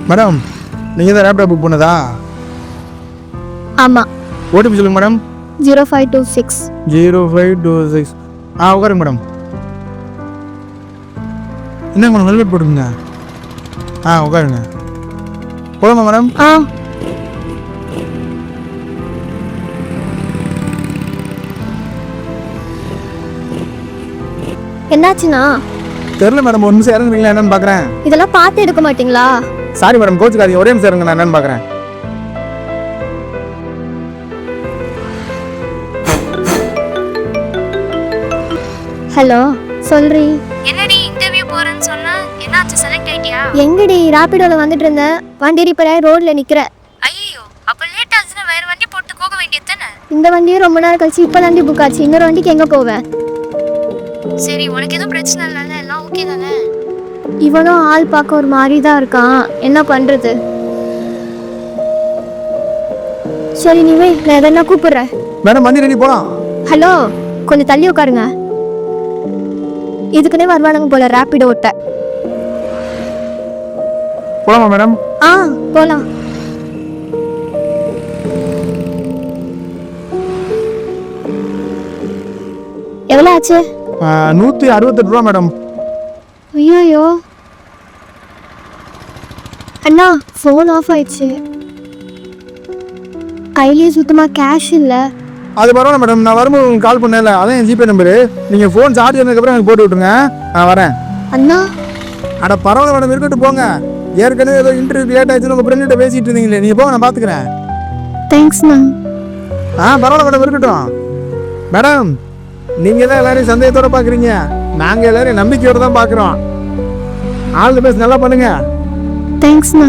Madam நீங்கள் தான் ரேப்டாப் book பண்ணதா? ஆமாம். ஓடிபி சொல்லுங்கள் மேடம். 0526. 0526. உட்காருங்க மேடம். என்ன மேடம் ஹெல்மெட் போட்டுருங்க. உட்காருங்க. போகலாமா மேடம்? என்னாச்சுண்ணா? தெரியல மேடம், ஒரு நிமிஷம் இறங்குறீங்களா என்னன்னு பார்க்குறேன். இதெல்லாம் பார்த்து எடுக்க மாட்டீங்களா? சாரி மேடம், கோச்சுக்காதீங்க, ஒரே நிமிஷம் இறங்க, நான் என்னன்னு பார்க்குறேன். ஹலோ, சொல்றீ. என்னடி இன்டர்வியூ போறேன்னு சொன்னா என்னாச்சு, செலக்ட் ஆயிட்டியா? எங்கடி ராபிடோல வந்துட்டு இருந்தேன், வண்டி ரிப்பேர் ஆகி ரோட்ல நிக்கிற. ஐயோ, அப்ப லேட் ஆச்சுன்னா வேற வண்டி போட்டு போக வேண்டியது தானே? இந்த வண்டியே ரொம்ப நாள் கழிச்சு இப்போ தாண்டி புக் ஆச்சு. இன்னொரு வண்டிக்கு எங்க போவேன்? சரி, உனக்கு எதுவும் பிரச்சனை இல்லைல்ல? எல்லாம் ஓகே தானே? இவனும் ஆள் பார்க்க ஒரு மாதிரி தான் இருக்கான், என்ன பண்றது? சரி நீ வை, நான் எதனா கூப்பிடுறேன். மேடம் வண்டி ரெடி போகலாம். ஹலோ, கொஞ்சம் தள்ளி உட்காருங்க. இதுக்குன்னே வருவானுங்க போல ரேபிடோ ஓட்ட. போகலாமா மேடம்? போலாம். எவ்வளோ ஆச்சு? 168 ரூபா மேடம். ஐயோ அண்ணா, ஃபோன் ஆஃப் ஆயிடுச்சு. கையிலே சுத்தமாக கேஷ் இல்லை. அது பரவாயில்ல மேடம், நான் வரும்போது உங்களுக்கு கால் பண்ணல, அதான் என் ஜிபே நம்பரு. நீங்கள் ஃபோன் சார்ஜ் பண்ணதுக்கப்புறம் எனக்கு போட்டு விட்டுருங்க, நான் வரேன். அண்ணா. அட பரவாயில்ல மேடம், இருக்கட்டும் போங்க. ஏற்கனவே ஏதோ இன்டர்வியூ லேட் ஆயிடுச்சுன்னு உங்கள் ஃப்ரெண்ட்கிட்ட பேசிட்டு இருந்தீங்களே, நீங்கள் போங்க, நான் பார்த்துக்கிறேன். தேங்க்ஸ்ண்ணா. பரவாயில்ல மேடம், இருக்கட்டும். மேடம் நீங்கள் தான் எல்லாரையும் சந்தேகத்தோடு பார்க்குறீங்க, நாங்கள் எல்லாரையும் நம்பிக்கையோடு தான் பார்க்குறோம். ஆல் தி பெஸ்ட், நல்லா பண்ணுங்க. தேங்க்ஸ்ண்ணா.